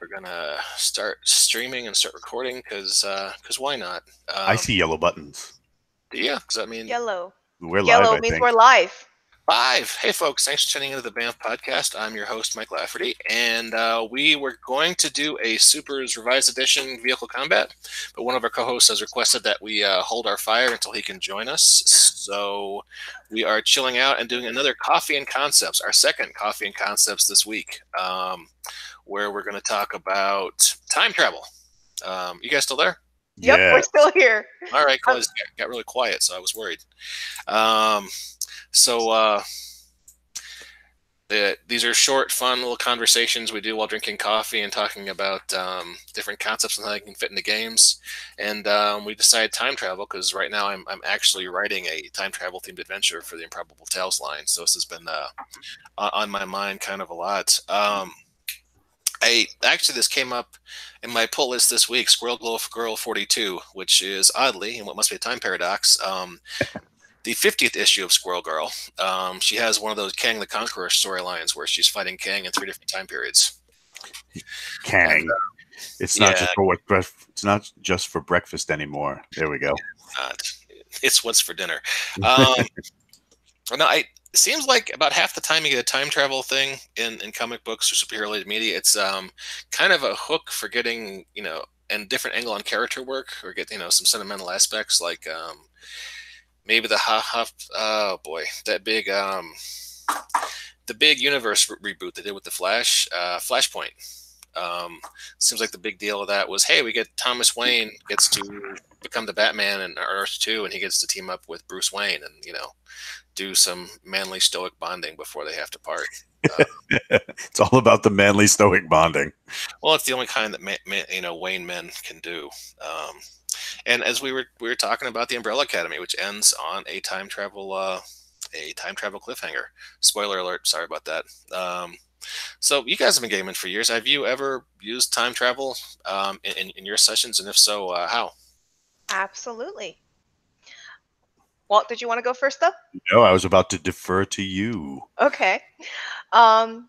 We're gonna start streaming and start recording because why not? I see yellow buttons. Yeah, because I mean, Yellow. We're live, Yellow I means we're think. live. live. Hey, folks, thanks for tuning into the BAMF podcast. I'm your host, Mike Lafferty, and we were going to do a Supers Revised Edition Vehicle Combat, but one of our co-hosts has requested that we hold our fire until he can join us. So we are chilling out and doing another Coffee and Concepts, our second Coffee and Concepts this week, where we're going to talk about time travel. You guys still there? Yep, Yeah. we're still here. All right, cool. It got really quiet, so I was worried. So these are short, fun little conversations we do while drinking coffee and talking about different concepts and how they can fit into games. And we decided time travel because right now I'm actually writing a time travel themed adventure for the Improbable Tales line. So this has been on my mind kind of a lot. This came up in my pull list this week, Squirrel Girl 42, which is oddly, and what must be a time paradox, the 50th issue of Squirrel Girl. She has one of those Kang the Conqueror storylines where she's fighting Kang in 3 different time periods. Kang. And, it's not just for it's not just for breakfast anymore. There we go. It's what's for dinner. No, it seems like about half the time you get a time travel thing in comic books or superhero-related media, it's kind of a hook for getting, and different angle on character work or get, some sentimental aspects like maybe the oh boy, that big the big universe reboot they did with the Flashpoint. Seems like the big deal of that was, hey, we get Thomas Wayne gets to become the Batman in Earth 2, and he gets to team up with Bruce Wayne and do some manly stoic bonding before they have to part. It's all about the manly stoic bonding. Well, it's the only kind that Wayne men can do. And as we were talking about the Umbrella Academy, which ends on a time travel cliffhanger. Spoiler alert! Sorry about that. So you guys have been gaming for years. Have you ever used time travel in your sessions, and if so, how? Absolutely. Walt, did you want to go first, though? No, I was about to defer to you. Okay.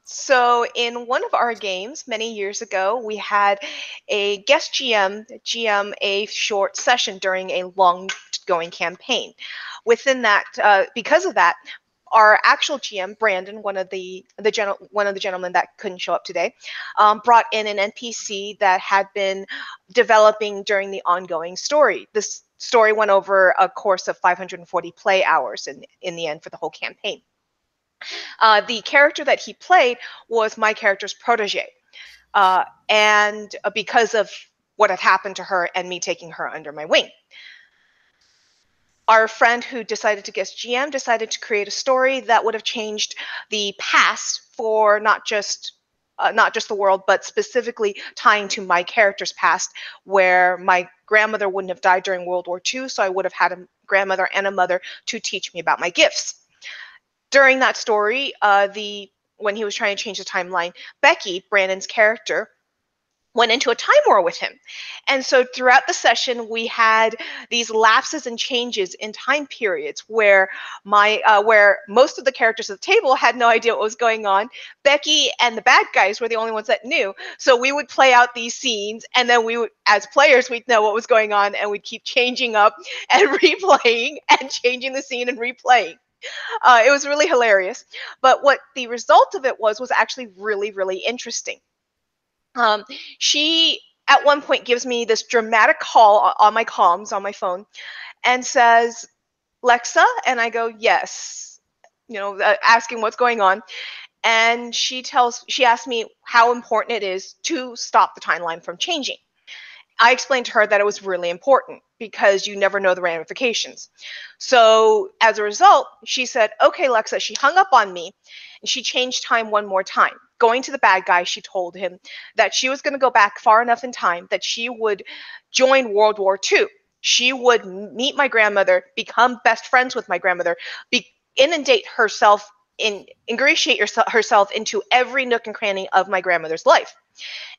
So in one of our games many years ago, we had a guest GM a short session during a long-going campaign. Within that, because of that, our actual GM, Brandon, one of the gentlemen that couldn't show up today, brought in an NPC that had been developing during the ongoing story. This story went over a course of 540 play hours in the end for the whole campaign. The character that he played was my character's protege. And because of what had happened to her and me taking her under my wing. Our friend who decided to guest GM decided to create a story that would have changed the past for not just the world, but specifically tying to my character's past, where my grandmother wouldn't have died during World War II, so I would have had a grandmother and a mother to teach me about my gifts. During that story, when he was trying to change the timeline, Becky, Brandon's character, went into a time war with him. And so throughout the session, we had these lapses and changes in time periods where where most of the characters at the table had no idea what was going on. Becky and the bad guys were the only ones that knew. So we would play out these scenes, and then we would, as players, we'd know what was going on, and we'd keep changing up and replaying and changing the scene and replaying. It was really hilarious. But what the result of it was actually really, really interesting. She at one point gives me this dramatic call on my comms on my phone and says, "Lexa," and I go, "Yes," asking what's going on. And she asks me how important it is to stop the timeline from changing. I explained to her that it was really important because you never know the ramifications. So as a result, she said, "Okay, Lexa." She hung up on me and she changed time one more time. Going to the bad guy, she told him that she was going to go back far enough in time that she would join World War II. She would meet my grandmother, become best friends with my grandmother, ingratiate herself into every nook and cranny of my grandmother's life.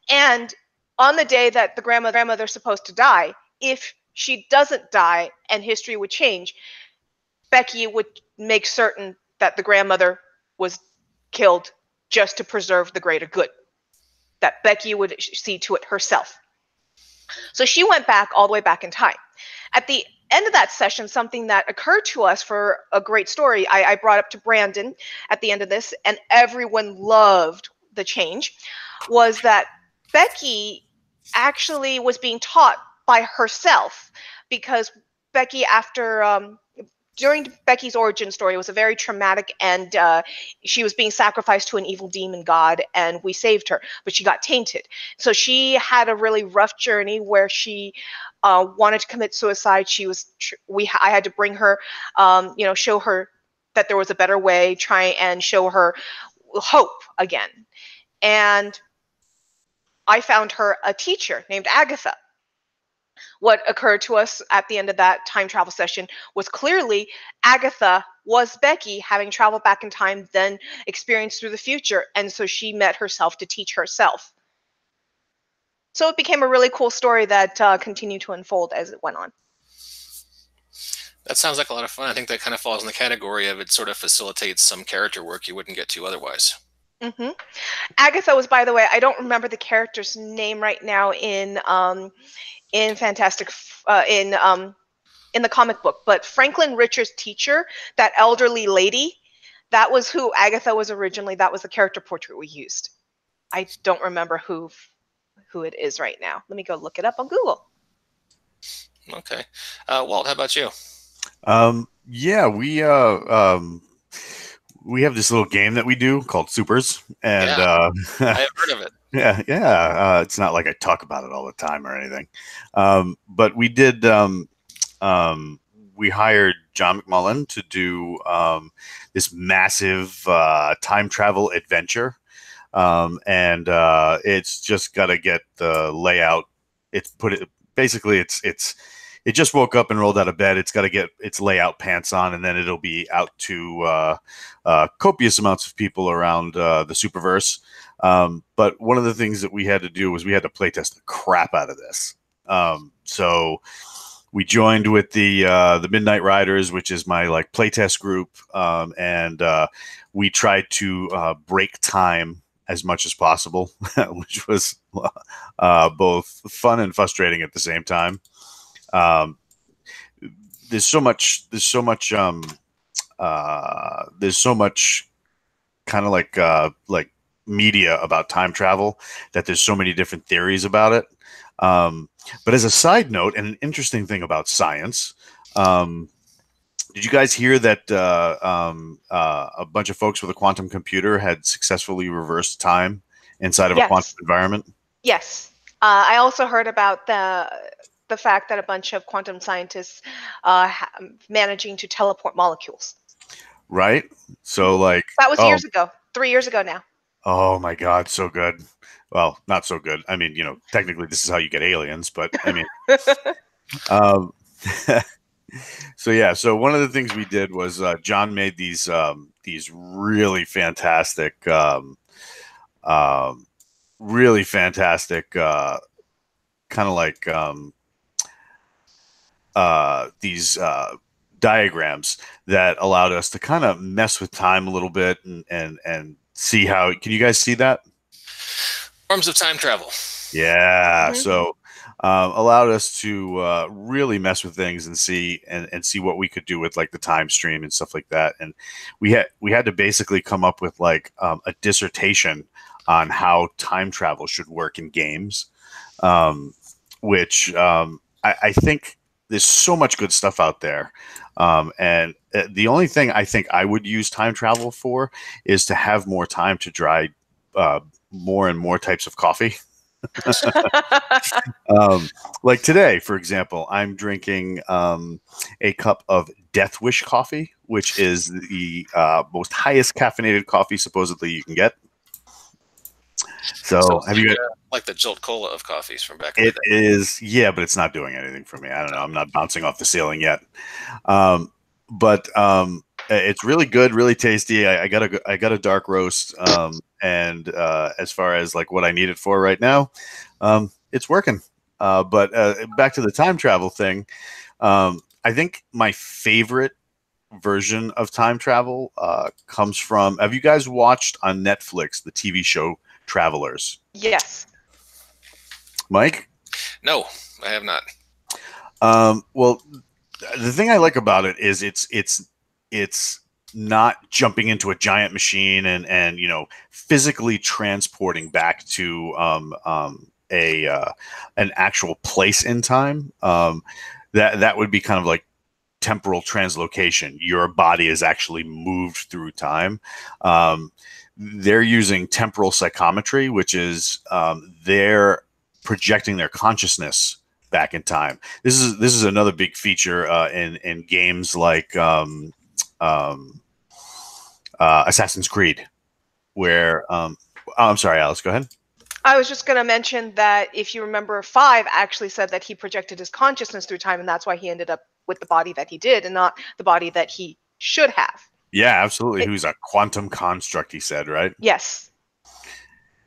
And on the day that the grandmother's supposed to die, if she doesn't die and history would change, Becky would make certain that the grandmother was killed just to preserve the greater good. that Becky would see to it herself. So she went back all the way back in time. At the end of that session, something that occurred to us for a great story, I brought up to Brandon at the end of this, and everyone loved the change, was that Becky actually was being taught by herself, because Becky, during Becky's origin story, it was a very traumatic, and she was being sacrificed to an evil demon god, and we saved her, but she got tainted. So she had a really rough journey where she wanted to commit suicide. I had to bring her, show her that there was a better way, try and show her hope again. And I found her a teacher named Agatha. What occurred to us at the end of that time travel session was clearly Agatha was Becky, having traveled back in time, then experienced through the future, and so she met herself to teach herself. So it became a really cool story that continued to unfold as it went on. That sounds like a lot of fun. I think that kind of falls in the category of it sort of facilitates some character work you wouldn't get to otherwise. Mm-hmm. Agatha was, by the way, I don't remember the character's name right now in Fantastic in the comic book, but Franklin Richards' teacher, that elderly lady, that was who Agatha was originally. That was the character portrait we used. I don't remember who it is right now. Let me go look it up on Google. Okay. Walt, how about you? Yeah, we have this little game that we do called Supers, and I have heard of it. Yeah. It's not like I talk about it all the time or anything, but we did. We hired John McMullen to do this massive time travel adventure, and it's just got to get the layout. It just woke up and rolled out of bed. It's got to get its layout pants on, and then it'll be out to copious amounts of people around the Superverse. But one of the things that we had to do was we had to playtest the crap out of this. So we joined with the Midnight Riders, which is my playtest group, and we tried to break time as much as possible, which was both fun and frustrating at the same time. There's so much kind of like media about time travel that there's so many different theories about it. But as a side note, and an interesting thing about science, did you guys hear that a bunch of folks with a quantum computer had successfully reversed time inside of a quantum environment? Yes. I also heard about the fact that a bunch of quantum scientists managing to teleport molecules. Right? So that was years ago, 3 years ago now. Oh my God, so good. Well, not so good. I mean, technically this is how you get aliens, but I mean, so yeah. So one of the things we did was John made these really fantastic, kind of like these diagrams that allowed us to kind of mess with time a little bit and see how. Can you guys see that? Forms of time travel. Yeah. Mm-hmm. So allowed us to really mess with things and see what we could do with the time stream and stuff like that. And we had to basically come up with a dissertation on how time travel should work in games, which I think there's so much good stuff out there. And the only thing I think I would use time travel for is to have more time to try more and more types of coffee. Like today, for example, I'm drinking a cup of Death Wish coffee, which is the most highest caffeinated coffee supposedly you can get. So have you got like the Jolt Cola of coffees from back in the day? It is, yeah, but it's not doing anything for me. I don't know. I'm not bouncing off the ceiling yet. But it's really good, really tasty. I got a dark roast, and as far as what I need it for right now, it's working. But back to the time travel thing, I think my favorite version of time travel comes from. Have you guys watched on Netflix the TV show travelers. Yes. Mike? No, I have not. Well, the thing I like about it is it's not jumping into a giant machine and physically transporting back to an actual place in time. That would be kind of like temporal translocation. Your body is actually moved through time. They're using temporal psychometry, which is they're projecting their consciousness back in time. This is another big feature in games like Assassin's Creed, where I'm sorry, Alice, go ahead. I was just going to mention that if you remember, 5 actually said that he projected his consciousness through time, and that's why he ended up with the body that he did and not the body that he should have. Yeah, absolutely. Who's a quantum construct, he said, right? Yes.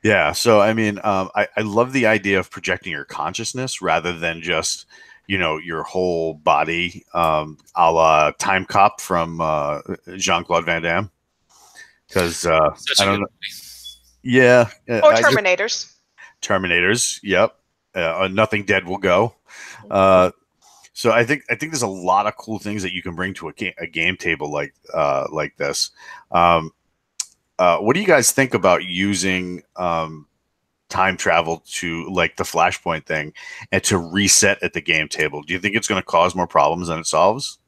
Yeah. So, I mean, I love the idea of projecting your consciousness rather than just, your whole body, a la Time Cop from Jean-Claude Van Damme. Because I don't know. Yeah. Or Terminators. Terminators. Yep. Nothing Dead Will Go. So I think there's a lot of cool things that you can bring to a game table like this. What do you guys think about using time travel to like the Flashpoint thing and to reset at the game table? Do you think it's going to cause more problems than it solves?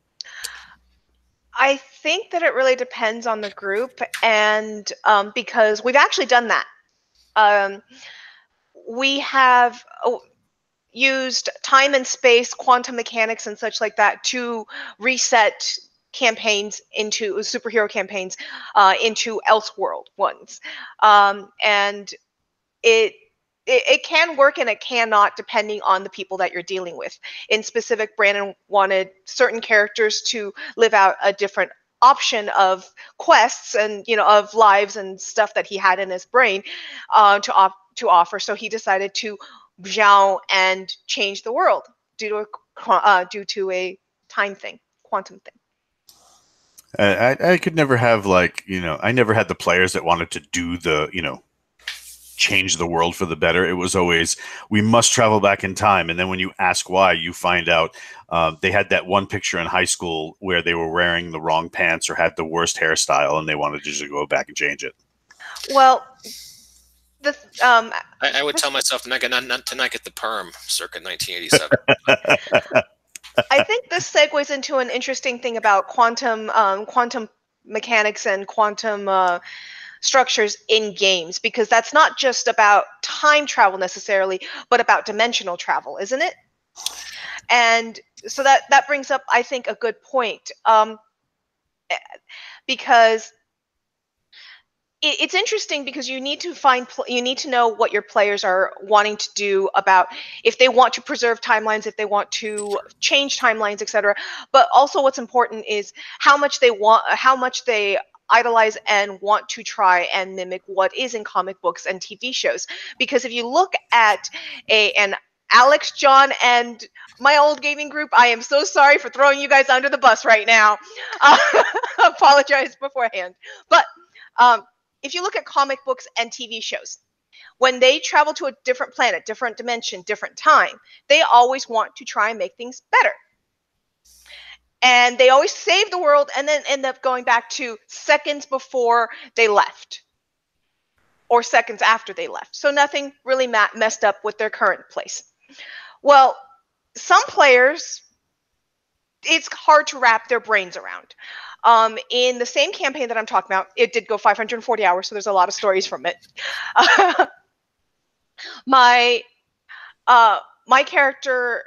I think that it really depends on the group, and because we've actually done that. We have used time and space, quantum mechanics, and such like that to reset campaigns into superhero campaigns into Elseworld ones, and it can work and it cannot, depending on the people that you're dealing with. In specific, Brandon wanted certain characters to live out a different option of quests and of lives and stuff that he had in his brain to offer. So he decided to zhao and change the world due to a time thing, quantum thing. I could never have I never had the players that wanted to do the change the world for the better. It was always, we must travel back in time. And then when you ask why, you find out they had that one picture in high school where they were wearing the wrong pants or had the worst hairstyle, and they wanted to just go back and change it. Well, I would tell myself not to not get the perm circa 1987. I think this segues into an interesting thing about quantum mechanics and quantum structures in games, because that's not just about time travel necessarily, but about dimensional travel, isn't it? And so that brings up, I think, a good point, because it's interesting, because you need to know what your players are wanting to do, about if they want to preserve timelines, if they want to change timelines, etc. But also, what's important is how much they idolize and want to try and mimic what is in comic books and TV shows. Because if you look at an Alex, John, and my old gaming group, I am so sorry for throwing you guys under the bus right now. Apologize beforehand. But if you look at comic books and TV shows, when they travel to a different planet, different dimension, different time, they always want to try and make things better. And they always save the world and then end up going back to seconds before they left or seconds after they left. So nothing really messed up with their current place. Well, some players, it's hard to wrap their brains around. In the same campaign that I'm talking about, it did go 540 hours, so there's a lot of stories from it. My character,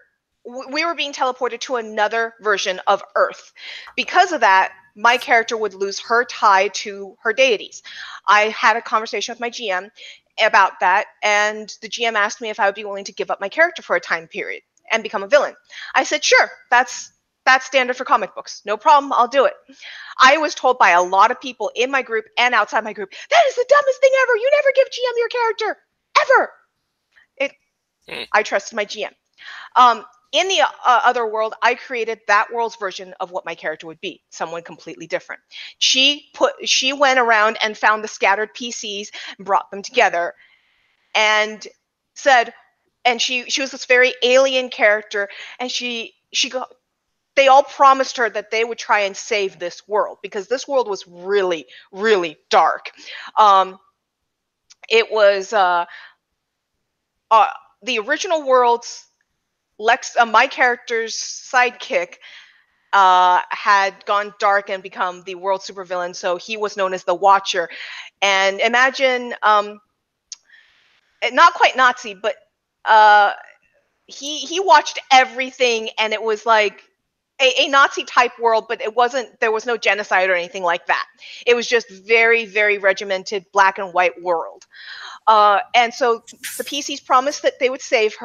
we were being teleported to another version of Earth. Because of that, my character would lose her tie to her deities. I had a conversation with my GM about that, and the GM asked me if I would be willing to give up my character for a time period and become a villain. I said, sure, that's standard for comic books. No problem, I'll do it. I was told by a lot of people in my group and outside my group, that is the dumbest thing ever. You never give GM your character, ever. I trusted my GM. In the other world, I created that world's version of what my character would be, someone completely different. She went around and found the scattered PCs and brought them together and said, and she was this very alien character, and they all promised her that they would try and save this world, because this world was really, really dark. It was the original world's my character's sidekick had gone dark and become the world supervillain, so he was known as the Watcher. And imagine, not quite Nazi, but he watched everything, and it was like a Nazi type world, but there was no genocide or anything like that. It was just very, very regimented black and white world. And so the PCs promised that they would save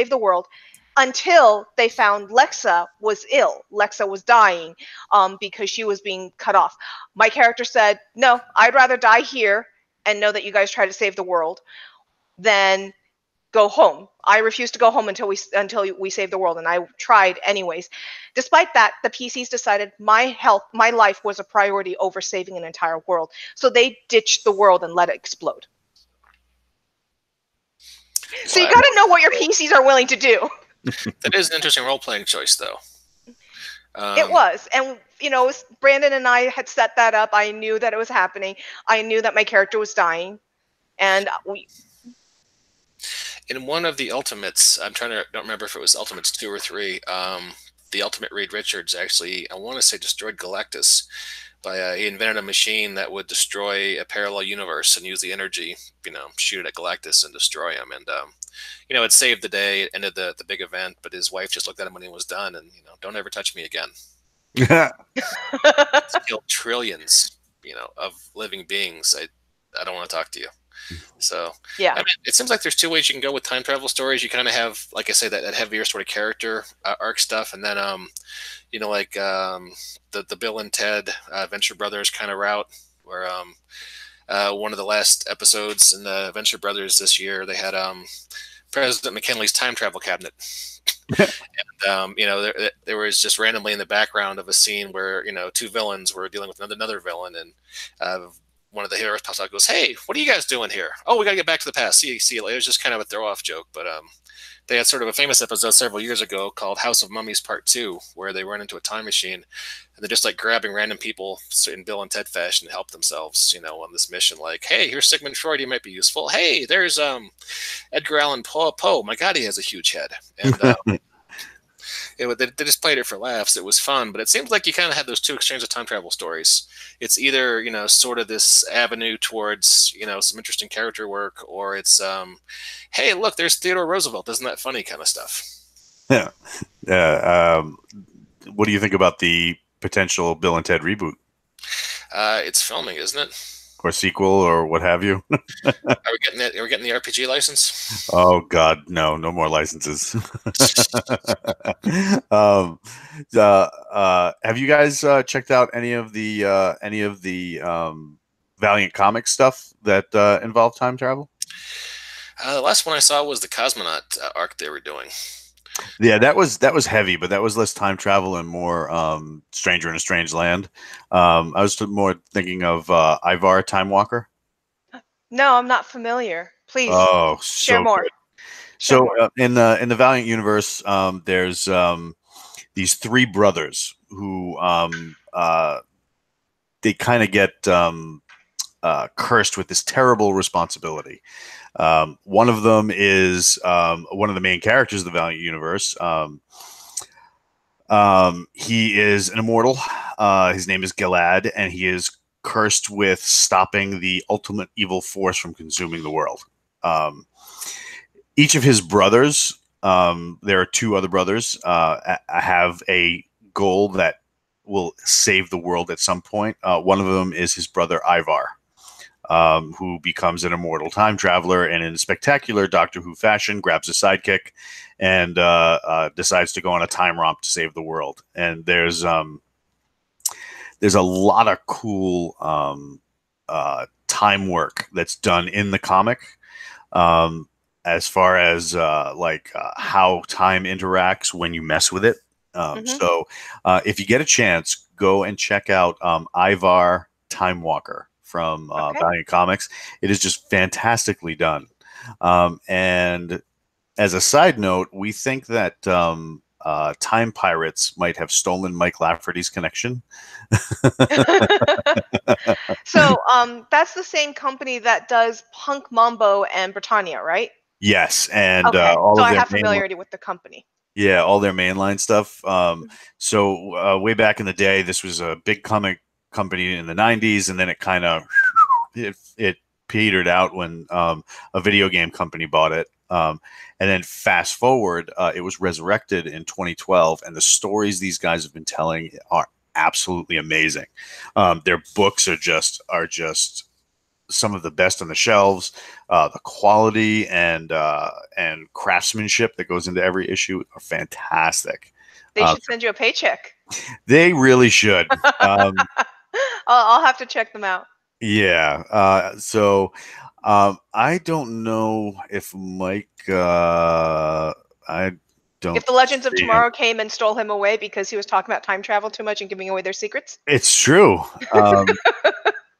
the world, until they found Lexa was ill. Lexa was dying because she was being cut off. My character said, no, I'd rather die here and know that you guys try to save the world than go home. I refuse to go home until we save the world, and I tried anyways. Despite that, the PCs decided my life was a priority over saving an entire world. So they ditched the world and let it explode. So you got to know what your PCs are willing to do. That is an interesting role-playing choice, though. It was. And, Brandon and I had set that up. I knew that it was happening. I knew that my character was dying. And in one of the Ultimates, don't remember if it was Ultimates 2 or 3, the Ultimate Reed Richards actually, I want to say, destroyed Galactus. He invented a machine that would destroy a parallel universe and use the energy, shoot it at Galactus and destroy him. And, it saved the day. It ended the big event, but his wife just looked at him when he was done and, don't ever touch me again. It's killed trillions, of living beings. I don't want to talk to you. So, yeah. I mean, it seems like there's two ways you can go with time travel stories. You kind of have, like I say, that heavier sort of character arc stuff, and then, the Bill and Ted Venture Brothers kind of route, where one of the last episodes in the Venture Brothers this year, they had President McKinley's time travel cabinet. And, there was just randomly in the background of a scene where, two villains were dealing with another villain, and one of the heroes pops out and goes, "Hey, what are you guys doing here?" "Oh, we got to get back to the past. See you later." It was just kind of a throw-off joke, but they had sort of a famous episode several years ago called House of Mummies Part 2, where they run into a time machine, and they're just like grabbing random people in Bill and Ted fashion to help themselves, on this mission. Like, "Hey, here's Sigmund Freud. He might be useful. Hey, there's Edgar Allan Poe. My God, he has a huge head." And they just played it for laughs. It was fun, but it seems like you kind of had those two exchanges of time travel stories. It's either, sort of this avenue towards, some interesting character work, or it's, hey, look, there's Theodore Roosevelt. Isn't that funny kind of stuff? Yeah. What do you think about the potential Bill and Ted reboot? It's filming, isn't it? Or sequel, or what have you? Are we getting that? Are we getting the RPG license? Oh God, no more licenses. Have you guys checked out any of the Valiant Comics stuff that involved time travel? The last one I saw was the Cosmonaut arc they were doing. Yeah, that was heavy, but that was less time travel and more Stranger in a Strange Land. I was more thinking of Ivar Time Walker. No, I'm not familiar. Please, share more. Good. So in the Valiant universe, there's these three brothers who they kind of get cursed with this terrible responsibility. One of them is one of the main characters of the Valiant universe. He is an immortal. His name is Gilad, and he is cursed with stopping the ultimate evil force from consuming the world. Each of his brothers, there are two other brothers, have a goal that will save the world at some point. One of them is his brother Ivar, who becomes an immortal time traveler, and in spectacular Doctor Who fashion grabs a sidekick and decides to go on a time romp to save the world. And there's a lot of cool time work that's done in the comic, as far as how time interacts when you mess with it. So if you get a chance, go and check out Ivar Time Walker from Valiant Comics. It is just fantastically done. And as a side note, we think that Time Pirates might have stolen Mike Lafferty's connection. So that's the same company that does Punk Mambo and Britannia, right? Yes, and Okay, all so of I their have familiarity with the company. yeah, all their mainline stuff. So way back in the day, this was a big comic company in the '90s, and then it kind of it petered out when a video game company bought it. And then fast forward, it was resurrected in 2012, and the stories these guys have been telling are absolutely amazing. Their books are just some of the best on the shelves. The quality and craftsmanship that goes into every issue are fantastic. They should send you a paycheck. They really should. Um, I'll have to check them out. yeah. I don't know if Mike. I If don't the Legends of see him. Tomorrow came and stole him away because he was talking about time travel too much and giving away their secrets. It's true.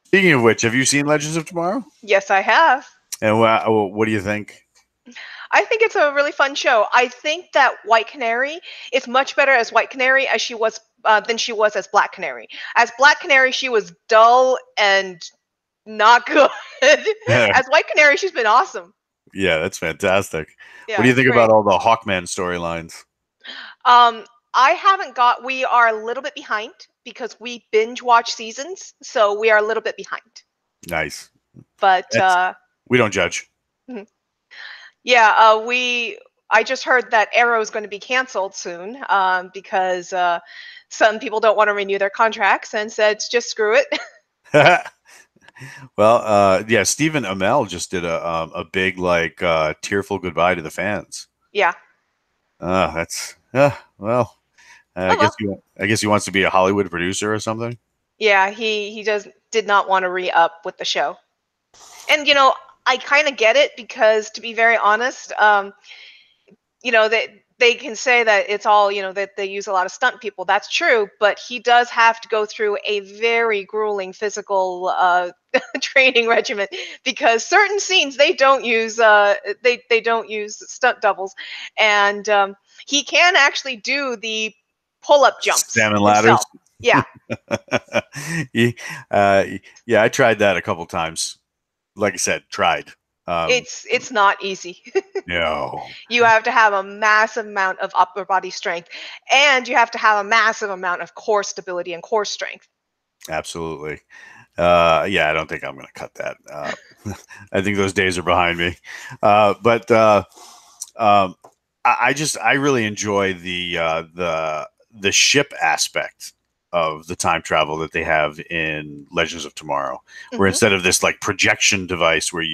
Speaking of which, have you seen Legends of Tomorrow? Yes, I have. And what do you think? I think it's a really fun show. I think that White Canary is much better as White Canary as she was than she was as Black Canary. As Black Canary, she was dull and not good. As White Canary, she's been awesome. Yeah, that's fantastic. Yeah, What do you it's think great. about all the Hawkman storylines? I haven't got. We are a little bit behind because we binge watch seasons, so we are a little bit behind. Nice. But We don't judge. yeah, I just heard that Arrow is going to be canceled soon because some people don't want to renew their contracts and said just screw it. Well, yeah, Stephen Amell just did a big like tearful goodbye to the fans. Yeah. That's well, Oh well. I guess he wants to be a Hollywood producer or something. Yeah, he did not want to re-up with the show. And I kind of get it because to be very honest, they can say that it's all that they use a lot of stunt people. That's true, but he does have to go through a very grueling physical training regimen because certain scenes they don't use they don't use stunt doubles, and he can actually do the pull-up jumps Salmon ladders. himself. Yeah. Yeah, I tried that a couple times. Like I said, tried. It's not easy. No. You have to have a massive amount of upper body strength, and you have to have a massive amount of core stability and core strength. Absolutely. Yeah, I don't think I'm going to cut that. I think those days are behind me. But I really enjoy the ship aspect of the time travel that they have in Legends of Tomorrow, where instead of this like projection device where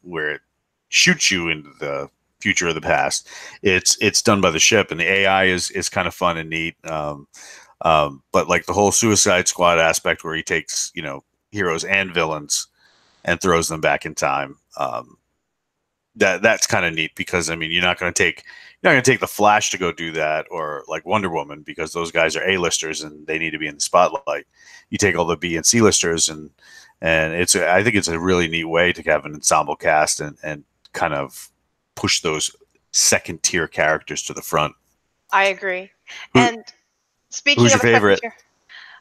where it shoots you into the future or the past, it's done by the ship, and the AI is kind of fun and neat. But like the whole Suicide Squad aspect where he takes heroes and villains and throws them back in time. That's kind of neat because I mean you're not going to take the Flash to go do that, or like Wonder Woman, because those guys are A-listers and they need to be in the spotlight. You take all the B and C listers, and I think it's a really neat way to have an ensemble cast and kind of push those second tier characters to the front. I agree. And speaking Who's of your favorite?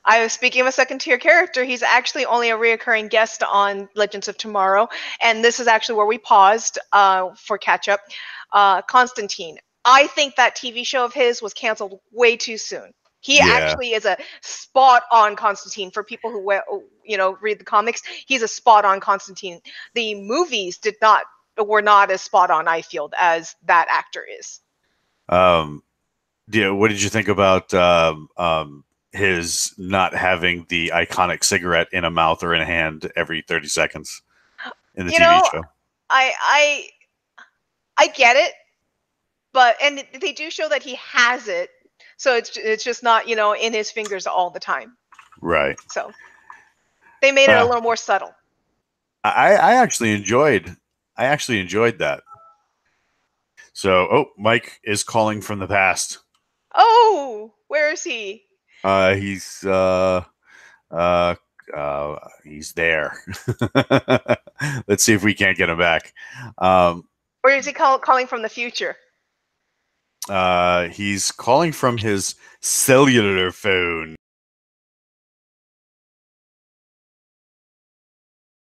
I was speaking of a second tier character. He's actually only a reoccurring guest on Legends of Tomorrow, and this is actually where we paused for catch up. Constantine. I think that TV show of his was canceled way too soon. He actually is a spot on Constantine. For people who read the comics, he's a spot on Constantine. The movies were not as spot on, I feel, as that actor is. Yeah, what did you think about his not having the iconic cigarette in a mouth or in a hand every 30 seconds in the TV show? I get it, and they do show that he has it, so it's just not in his fingers all the time. Right. So they made it a little more subtle. I actually enjoyed that. So, Mike is calling from the past. Oh, where is he? He's He's there. Let's see if we can't get him back. Or is he calling from the future? He's calling from his cellular phone.